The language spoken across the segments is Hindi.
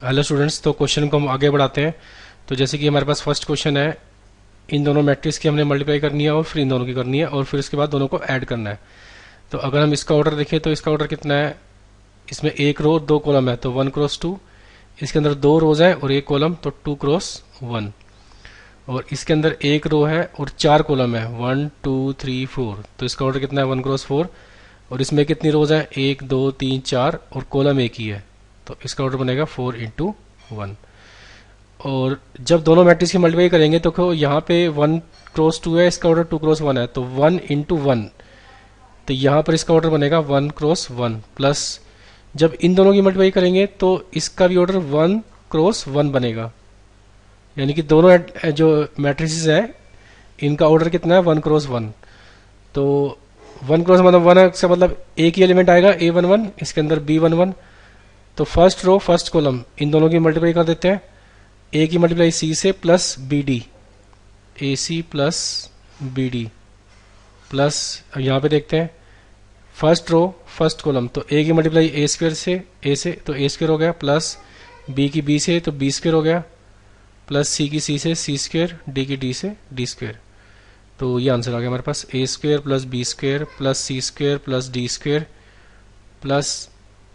हेलो स्टूडेंट्स, तो क्वेश्चन को हम आगे बढ़ाते हैं। तो जैसे कि हमारे पास फर्स्ट क्वेश्चन है, इन दोनों मैट्रिक्स की हमने मल्टीप्लाई करनी है और फिर इन दोनों की करनी है और फिर उसके बाद दोनों को ऐड करना है। तो अगर हम इसका ऑर्डर देखें तो इसका ऑर्डर कितना है, इसमें एक रो दो कॉलम है तो 1 क्रॉस 2, इसके अंदर दो रोज है और एक कॉलम तो 2 क्रॉस 1, और इसके अंदर एक रो है और चार कॉलम है 1 2 3 4, तो इसका ऑर्डर कितना है 1 क्रॉस 4। और इसमें कितनी रोज है, 1 2 3 4 और कॉलम एक ही है, तो इसका ऑर्डर बनेगा 4 × 1। और जब दोनों मैट्रिक्स की मल्टीप्लाई करेंगे तो यहाँ पे 1 क्रॉस 2 है, इसका ऑर्डर 2 क्रॉस 1 है, तो 1 × 1, तो यहाँ पर इसका ऑर्डर बनेगा 1 क्रॉस 1 प्लस जब इन दोनों की मल्टीप्लाई करेंगे तो इसका भी ऑर्डर 1 क्रॉस 1 बनेगा। यानी कि दोनों जो मैट्रिक्स है इनका ऑर्डर कितना है 1 क्रॉस 1। तो 1 क्रॉस मतलब 1 से मतलब एक ही एलिमेंट आएगा A11, इसके अंदर B11। तो फर्स्ट रो फर्स्ट कॉलम इन दोनों की मल्टीप्लाई कर देते हैं, ए की मल्टीप्लाई सी से plus B D, A C plus B D plus यहाँ पे देखते हैं फर्स्ट रो फर्स्ट कॉलम, तो ए की मल्टीप्लाई ए स्क्वेयर से ए से तो ए स्क्वेयर हो गया, प्लस बी की बी से तो बी स्क्वेयर हो गया, प्लस सी की सी से सी स्क्वेयर, डी की डी से डी स्क्वेयर। तो ये आंसर आ गया हमारे पास, A square plus B square plus C square plus D square plus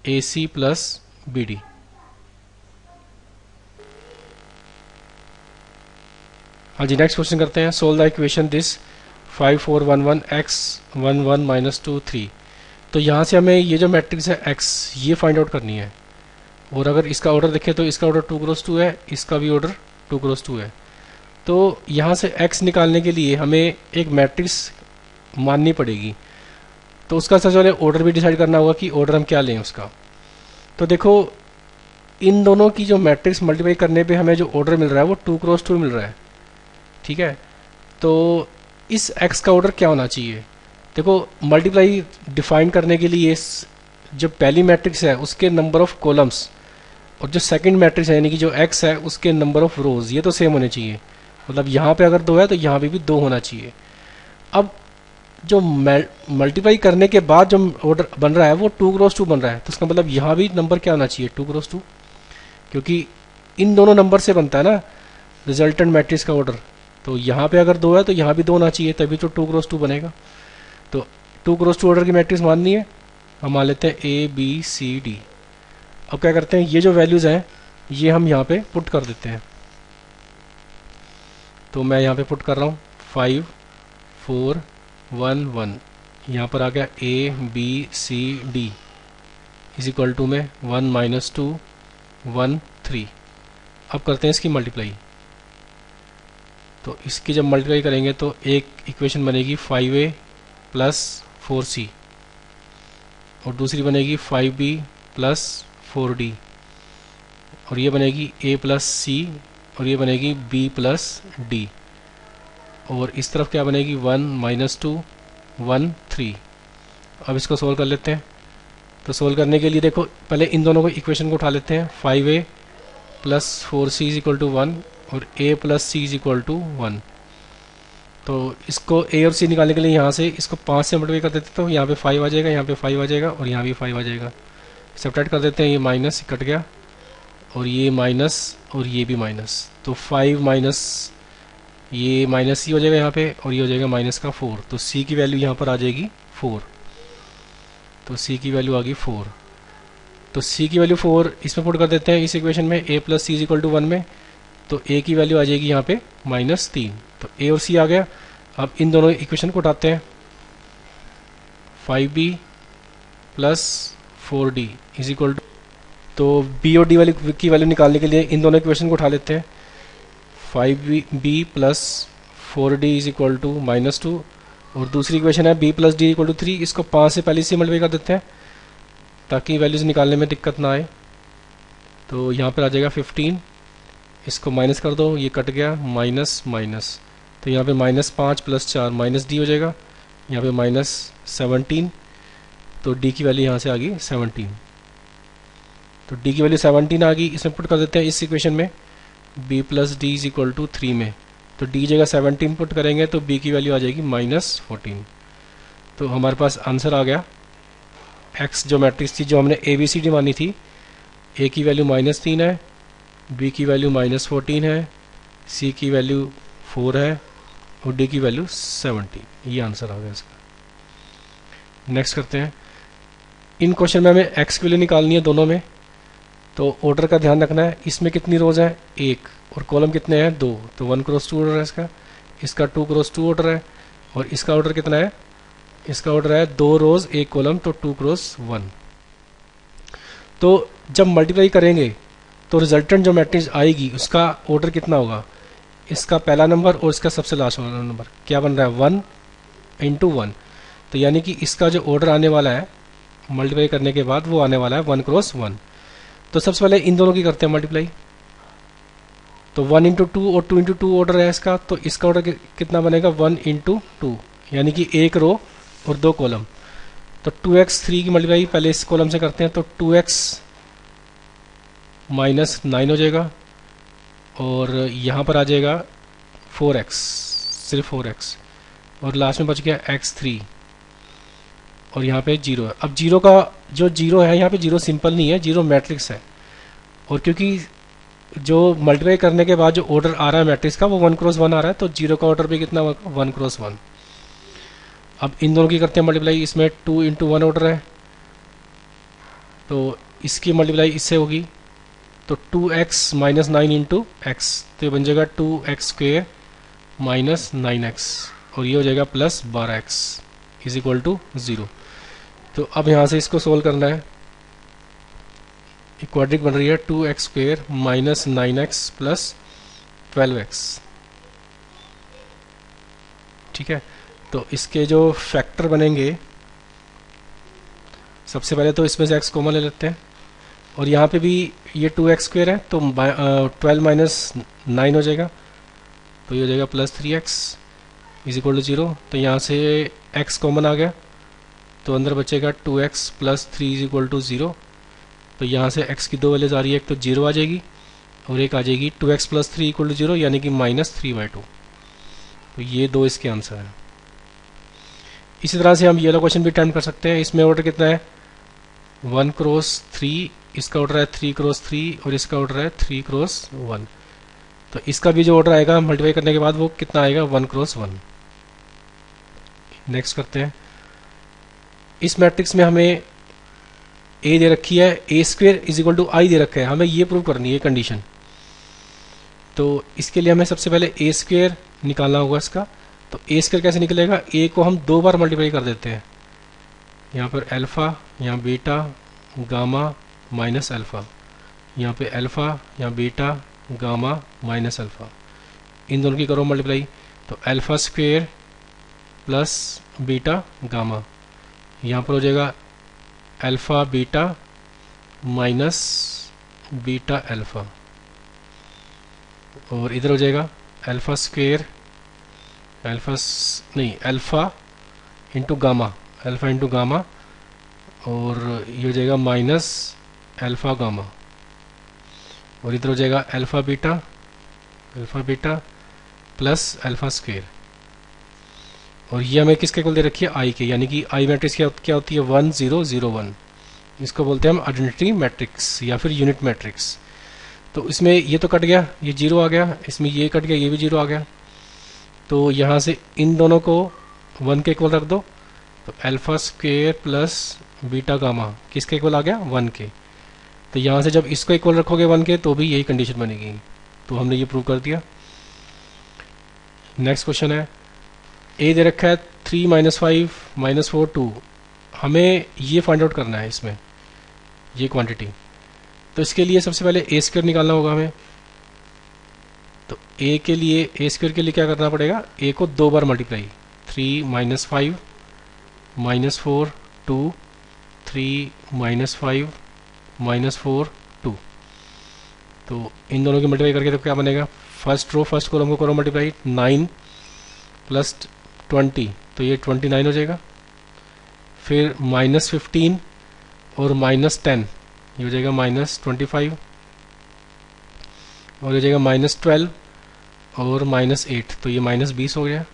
A C plus B D. हाँ जी, नेक्स्ट क्वेश्चन करते हैं। Solve the equation this 5 4 1 1 x 1 1 -2 3। तो यहाँ से हमें ये जो मैट्रिक्स है x ये फाइंड आउट करनी है। और अगर इसका ऑर्डर देखें तो इसका ऑर्डर 2 क्रॉस 2 है, इसका भी ऑर्डर 2 क्रॉस 2 है। तो यहाँ से x निकालने के लिए हमें एक मैट्रिक्स माननी पड़ेगी, तो उसका सबसे पहले ऑर्डर भी डिसाइड करना होगा कि ऑर्डर हम क्या लें उसका। तो देखो इन दोनों की जो मैट्रिक्स मल्टीप्लाई करने पे हमें जो ऑर्डर मिल रहा है वो 2 क्रॉस 2 मिल रहा है, ठीक है। तो इस x का ऑर्डर क्या होना चाहिए, देखो मल्टीप्लाई डिफाइन करने के लिए जो पहली मैट्रिक्स है उसके नंबर ऑफ कॉलम्स और जो सेकंड मैट्रिक्स है यानी कि जो x है उसके नंबर ऑफ रोज ये तो सेम होने चाहिए। मतलब यहाँ पे अगर 2 है तो यहाँ पे भी 2 होना चाहिए। अब जो मल्टीप्लाई करने के बाद जो ऑर्डर बन रहा है वो 2 क्रॉस 2 बन रहा है, तो इसका मतलब यहाँ भी नंबर क्या होना चाहिए 2 क्रॉस 2, क्योंकि इन दोनों नंबर से बनता है ना रिजल्टेंट मैट्रिक्स का ऑर्डर। तो यहाँ पे अगर 2 है तो यहाँ भी 2 होना चाहिए, तभी तो 2 क्रॉस 2 बनेगा। तो 2 क्रॉस 2 ऑर्डर की मैट्रिक्स माननी है, हम मान लेते हैं ए बी सी डी। अब क्या करते हैं, ये जो वैल्यूज़ हैं ये हम यहाँ पे पुट कर देते हैं। तो मैं यहाँ पे पुट कर रहा हूँ 5 4 1 1, यहाँ पर आ गया A B C D is equal to में 1 -2 1 3। अब करते हैं इसकी मल्टीप्लाई। तो इसकी जब मल्टीप्लाई करेंगे तो एक इक्वेशन बनेगी 5a प्लस 4c और दूसरी बनेगी 5b प्लस 4d और ये बनेगी a प्लस c और ये बनेगी b प्लस d। और इस तरफ क्या बनेगी 1 -2 1 3। अब इसको सोल्व कर लेते हैं। तो सोल्व करने के लिए देखो पहले इन दोनों को इक्वेशन को उठा लेते हैं, 5a plus 4c is equal to 1 और a plus c is equal to 1। तो इसको a और c निकालने के लिए यहाँ से इसको 5 से मल्टीप्लाई कर देते तो यहाँ पे 5 आ जाएगा, यहाँ पे 5 आ जाएगा और यहाँ भी 5 आ जाएगा। सब्ट्रैक्ट कर देते हैं, ये माइनस कट गया और ये माइनस और ये भी माइनस, तो 5 माइनस ये माइनस c हो जाएगा यहाँ पे और ये हो जाएगा माइनस का 4। तो c की वैल्यू यहाँ पर आ जाएगी 4। तो c की वैल्यू आ गई 4। तो c की वैल्यू 4 इसमें पुट कर देते हैं इस इक्वेशन में, a plus c is equal to 1 में। तो a की वैल्यू आ जाएगी यहाँ पे -3। तो a और c आ गया। अब इन दोनों इक्वेशन को उठाते हैं, 5b plus 4d is equal to, तो b और d वाली की वैल्यू निकालने के लिए इन दोनों इक्वेशन को उठा लेते हैं, 5b plus 4d is equal to -2 और दूसरी इक्वेशन है b plus d equal to 3। इसको 5 से पहले से मल्टीप्लाई कर देते हैं ताकि वैल्यूज निकालने में दिक्कत ना आए। तो यहाँ पर आ जाएगा 15, इसको माइनस कर दो, ये कट गया माइनस माइनस, तो यहाँ पे -5 प्लस 4 माइनस डी हो जाएगा, यहाँ पे -17। तो डी की वैल्यू यहाँ से आ गई 17। तो डी की वैल्यू 17 आ गई, इसमें पुट कर देते हैं इस इक्वेशन में b plus d is equal to 3 में। तो डी जगह 17 पुट करेंगे तो b की वैल्यू आ जाएगी -14। तो हमारे पास आंसर आ गया x जो मैट्रिक्स थी जो हमने ए बी सी डी मानी थी, ए की वैल्यू -3 है, बी की वैल्यू -14 है, सी की वैल्यू 4 है और डी की वैल्यू 70। ये आंसर आ गया इसका। नेक्स्ट करते हैं। इन क्वेश्चन में हमें एक्स की वैल्यू निकालनी है दोनों में, तो ऑर्डर का ध्यान रखना है। इसमें कितनी रोज है? 1, और कॉलम कितने हैं? 2, तो 1 क्रॉस 2 ऑर्डर है इसका। इसका 2 क्रॉस 2 ऑर्डर है, और इसका ऑर्डर कितना है? इसका ऑर्डर है 2 रोज 1 कॉलम, तो 2 क्रॉस 1। तो जब मल्टीप्लाई करेंगे तो रिजल्टेंट जो मैट्रिक्स आएगी उसका ऑर्डर कितना होगा? इसका पहला नंबर और इसका सबसे लास्ट वाला नंबर क्या बन रहा है? 1 इंटू 1। तो यानी कि इसका जो ऑर्डर आने वाला है मल्टीप्लाई करने के बाद वो आने वाला है 1 क्रॉस 1। तो सबसे पहले इन दोनों की करते हैं मल्टीप्लाई। तो 1 इंटू 2 और 2 इंटू 2 ऑर्डर है इसका, तो इसका ऑर्डर कितना बनेगा? 1 इंटू 2, यानी कि 1 रो और 2 कॉलम। तो 2x 3 की मल्टीप्लाई पहले इस कॉलम से करते हैं, तो 2x -9 हो जाएगा, और यहाँ पर आ जाएगा 4x, सिर्फ 4x, और लास्ट में बच गया x3, और यहाँ पे 0 है। अब 0 का जो 0 है यहाँ पे 0 सिंपल नहीं है, 0 मैट्रिक्स है, और क्योंकि जो मल्टीप्लाई करने के बाद जो ऑर्डर आ रहा है मैट्रिक्स का वो 1 क्रॉस 1 आ रहा है, तो 0 का ऑर्डर भी कितना होगा? 1 क्रॉस 1। अब इन दोनों की करते हैं मल्टीप्लाई। इसमें 2 इंटू 1 ऑर्डर है, तो इसकी मल्टीप्लाई इससे होगी, तो 2x -9 इंटू x, तो ये बन जाएगा 2x स्क्वेयर -9x, और ये हो जाएगा plus 12x is equal to 0। तो अब यहाँ से इसको सोल्व करना है। क्वाड्रिक बन रही है 2x square -9x plus 12x, ठीक है। तो इसके जो फैक्टर बनेंगे, सबसे पहले तो इसमें से x कॉमन ले लेते हैं, और यहाँ पे भी ये 2x स्क्वेयर है, तो 12 -9 हो जाएगा, तो ये हो जाएगा plus 3x is equal to 0। तो यहाँ से x कॉमन आ गया, तो अंदर बचेगा 2x plus 3 is equal to 0। तो यहाँ से x की 2 वैल्यूज आ रही है, एक तो 0 आ जाएगी और एक आ जाएगी 2x प्लस 3 इक्वल टू 0, यानी कि -3/2। तो ये दो इसके आंसर हैं। इसी तरह से हम ये वाला क्वेश्चन भी अटेम्प्ट कर सकते हैं। इसमें ऑर्डर कितना है? 1 क्रॉस 3, इसका ऑर्डर है 3 क्रॉस 3, और इसका ऑर्डर है 3 क्रॉस 1। तो इसका भी जो ऑर्डर आएगा मल्टीप्लाई करने के बाद वो कितना आएगा? 1 क्रॉस 1। नेक्स्ट करते हैं। इस मैट्रिक्स में हमें ए दे रखी है, ए स्क्वेयर इज इक्वल टू आई दे रखा है, हमें ये प्रूव करनी है कंडीशन। तो इसके लिए हमें सबसे पहले ए स्क्वेयर निकालना होगा इसका। तो ए स्क्वेयर कैसे निकलेगा? ए को हम 2 बार मल्टीप्लाई कर देते हैं, यहाँ पर अल्फ़ा, यहाँ बीटा, गामा माइनस अल्फ़ा, यहाँ पे अल्फ़ा, यहाँ बीटा, गामा माइनस अल्फ़ा, इन दोनों की करो मल्टीप्लाई। तो alpha square plus beta gamma, यहाँ पर हो जाएगा alpha beta minus beta alpha, और इधर हो जाएगा alpha square, alpha into gamma, alpha into gamma, और ये हो जाएगा माइनस अल्फ़ा गामा, और इधर हो जाएगा alpha beta plus alpha square, और ये हमें किसके इक्वल दे रखी है? आई के, यानी कि आई मैट्रिक्स क्या होती है? 1 0 0 1। इसको बोलते हैं हम आइडेंटिटी मैट्रिक्स या फिर यूनिट मैट्रिक्स। तो इसमें ये तो कट गया, ये 0 आ गया, इसमें ये कट गया, ये भी 0 आ गया। तो यहाँ से इन दोनों को 1 के इक्वल रख दो, तो alpha square plus beta gamma किसके इक्वल आ गया? 1 के। तो यहाँ से जब इसको इक्वल रखोगे 1 के तो भी यही कंडीशन बनेगी। तो हमने ये प्रूव कर दिया। नेक्स्ट क्वेश्चन है, ए दे रखा है 3 -5 -4 2। हमें ये फाइंड आउट करना है इसमें ये क्वांटिटी। तो इसके लिए सबसे पहले ए स्क्वायर निकालना होगा हमें। तो ए स्क्वायर के लिए क्या करना पड़ेगा? ए को 2 बार मल्टीप्लाई, 3 -5 -4 2, 3 -5 -4 2। तो इन दोनों की मल्टीप्लाई करके तो क्या बनेगा? फर्स्ट रो फर्स्ट कॉलम को करो मल्टीप्लाई, 9 प्लस 20, तो ये 29 हो जाएगा। फिर -15 और -10, ये हो जाएगा -25, और हो जाएगा -12 और -8, तो ये -20 हो गया।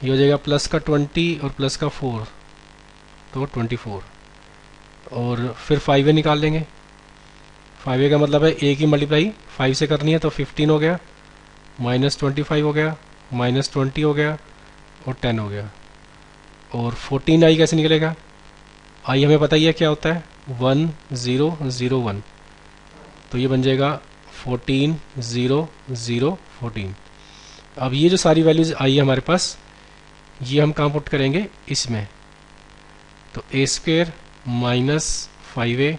ये हो जाएगा प्लस का 20 और प्लस का 4, तो 24, और फिर 5 निकाल लेंगे। 5a का मतलब है a की मल्टीप्लाई 5 से करनी है, तो 15 हो गया, -25 हो गया, -20 हो गया और 10 हो गया। और 14i कैसे निकलेगा? i हमें पता ही है क्या होता है, 1001, तो ये बन जाएगा 14 अब ये जो सारी वैल्यूज आई है हमारे पास, ये हम कहाँ पुट करेंगे, इसमें। तो a² -5a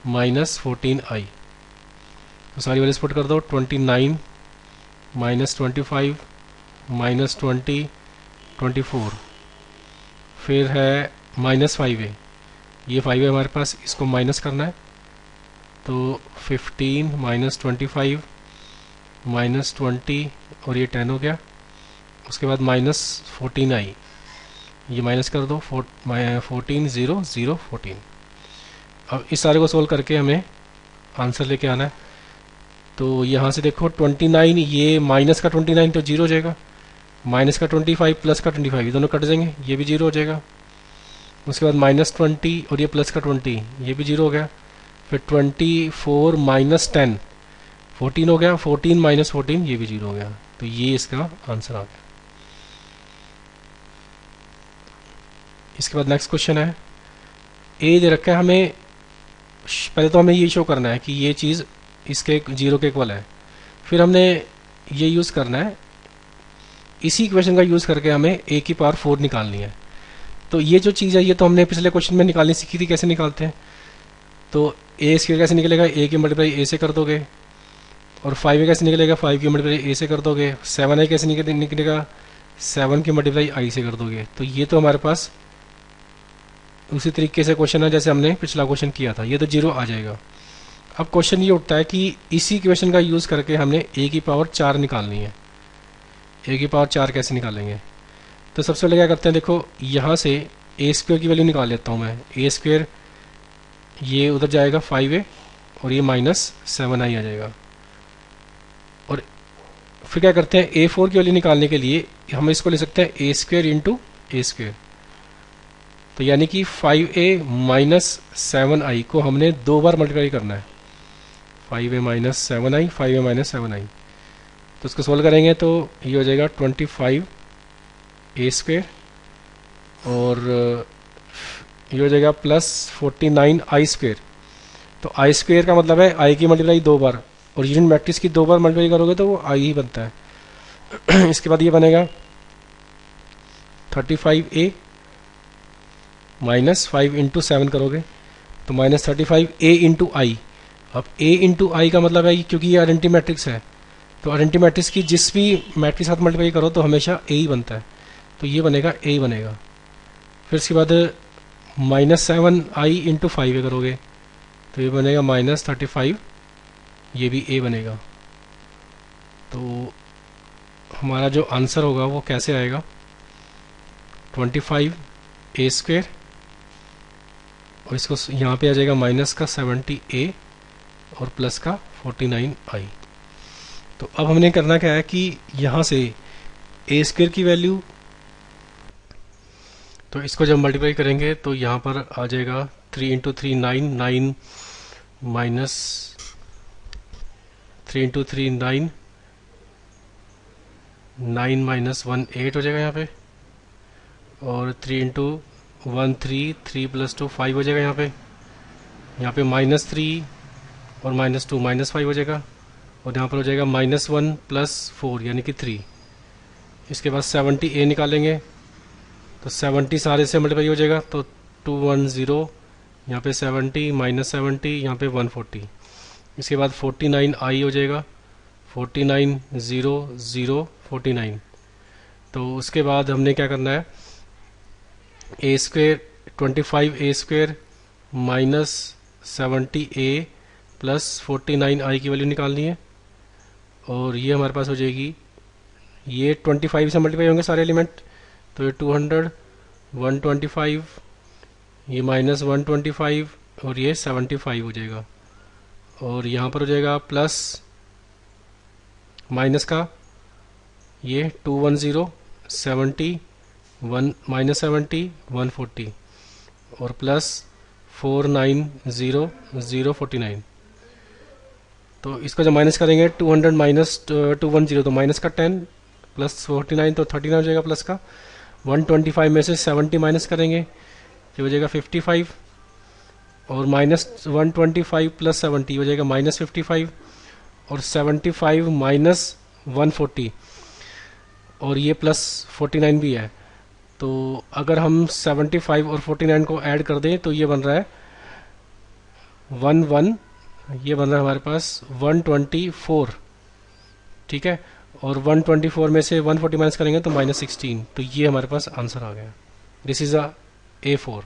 -14i, तो सारी वैल्यूज पुट कर दो। 29 -25 -20 24, फिर है -5a, ये 5a हमारे पास, इसको माइनस करना है, तो 15 -25 -20 और ये 10 हो गया। उसके बाद -14i, ये माइनस कर दो, 14 0 0 14। अब इस सारे को सोल्व करके हमें आंसर लेके आना है। तो यहाँ से देखो 29, ये माइनस का 29 तो 0 हो जाएगा, माइनस का 25 प्लस का 25 ये दोनों कट जाएंगे, ये भी 0 हो जाएगा। उसके बाद -20 और ये प्लस का 20 ये भी 0 हो गया। फिर 24 -10 14 हो गया, 14 -14 ये भी 0 हो गया। तो ये इसका आंसर आ गया। इसके बाद नेक्स्ट क्वेश्चन है, ए दे रखा है हमें, पहले तो हमें ये शो करना है कि ये चीज़ इसके 0 के इक्वल है। फिर हमने ये यूज़ करना है, इसी इक्वेशन का यूज़ करके हमें a की पावर 4 निकालनी है। तो ये जो चीज़ है ये तो हमने पिछले क्वेश्चन में निकालनी सीखी थी, कैसे निकालते हैं। तो a² कैसे निकलेगा, a की मल्टीप्लाई a से कर दोगे, और 5a कैसे निकलेगा, 5 की मल्टीप्लाई a से कर दोगे। 7i कैसे निकलेगा, 7 की मल्टीप्लाई i से कर दोगे। तो ये तो हमारे पास उसी तरीके से क्वेश्चन है जैसे हमने पिछला क्वेश्चन किया था, ये तो 0 आ जाएगा। अब क्वेश्चन ये उठता है कि इसी इक्वेशन का यूज़ करके हमने a की पावर 4 निकालनी है। a की पावर 4 कैसे निकालेंगे, तो सबसे पहले क्या करते हैं, देखो यहाँ से a² की वैल्यू निकाल लेता हूँ मैं। a² ये उधर जाएगा 5a और ये -7i आ जाएगा। और फिर क्या करते हैं, a4 की वैल्यू निकालने के लिए हम इसको ले सकते हैं a² इंटू a²। तो यानी कि 5a -7i को हमने 2 बार मल्टीप्लाई करना है, 5a -7i 5a -7i। तो इसको सोल्व करेंगे तो ये हो जाएगा 25a² और ये हो जाएगा +49i²। तो i² का मतलब है i की मल्टीप्लाई 2 बार, और यूनिट मैट्रिक्स की 2 बार मल्टीप्लाई करोगे तो वो i ही बनता है। इसके बाद ये बनेगा 35a -5 इंटू 7 करोगे तो -35a इंटू आई। अब a इंटू आई का मतलब है क्योंकि ये आइडेंटिटी मैट्रिक्स है, तो आइडेंटिटी मैट्रिक्स की जिस भी मैट्रिक्स साथ मल्टीप्लाई करो तो हमेशा a ही बनता है, तो ये बनेगा a ही बनेगा। फिर इसके बाद -7i इंटू 5a करोगे तो ये बनेगा -35, ये भी a बनेगा। तो हमारा जो आंसर होगा वो कैसे आएगा, 25a² और इसको यहाँ पे आ जाएगा माइनस का 70a और प्लस का 49i। तो अब हमने करना क्या है कि यहाँ से a² की वैल्यू, तो इसको जब मल्टीप्लाई करेंगे तो यहाँ पर आ जाएगा 3 इंटू 3 9 माइनस 3 इंटू 3 9 -1 8 हो जाएगा यहाँ पे, और 3 इंटू 1 3 3 + 2 5 हो जाएगा यहाँ पे -3 और -2 -5 हो जाएगा, और यहाँ पर हो जाएगा -1 + 4 यानी कि 3। इसके बाद 70a निकालेंगे तो 70 सारे से मल्टीप्लाई हो जाएगा, तो 210 यहाँ पे 70 -70 यहाँ पे 140। इसके बाद 49i हो जाएगा, 49 0 0 49। तो उसके बाद हमने क्या करना है, a² 25a² -70a plus 49i की वैल्यू निकालनी है, और ये हमारे पास हो जाएगी, ये 25 से मल्टीप्लाई होंगे सारे एलिमेंट, तो ये 200 125 ये -125 और ये 75 हो जाएगा, और यहाँ पर हो जाएगा प्लस माइनस का ये 210 70 1 -70 140 और प्लस 490,049। तो इसको जब माइनस करेंगे 200 माइनस 210 तो माइनस का 10 प्लस 49 तो 39 हो जाएगा प्लस का। 125 में से 70 माइनस करेंगे, ये हो जाएगा 55, और माइनस 125 प्लस 70 हो जाएगा माइनस 55, और 75 माइनस 140, और ये प्लस 49 भी है। तो अगर हम 75 और 49 को ऐड कर दें तो ये बन रहा है 11, ये बन रहा है हमारे पास 124, ठीक है। और 124 में से 140 माइनस करेंगे तो -16, तो ये हमारे पास आंसर आ गया। This is A4।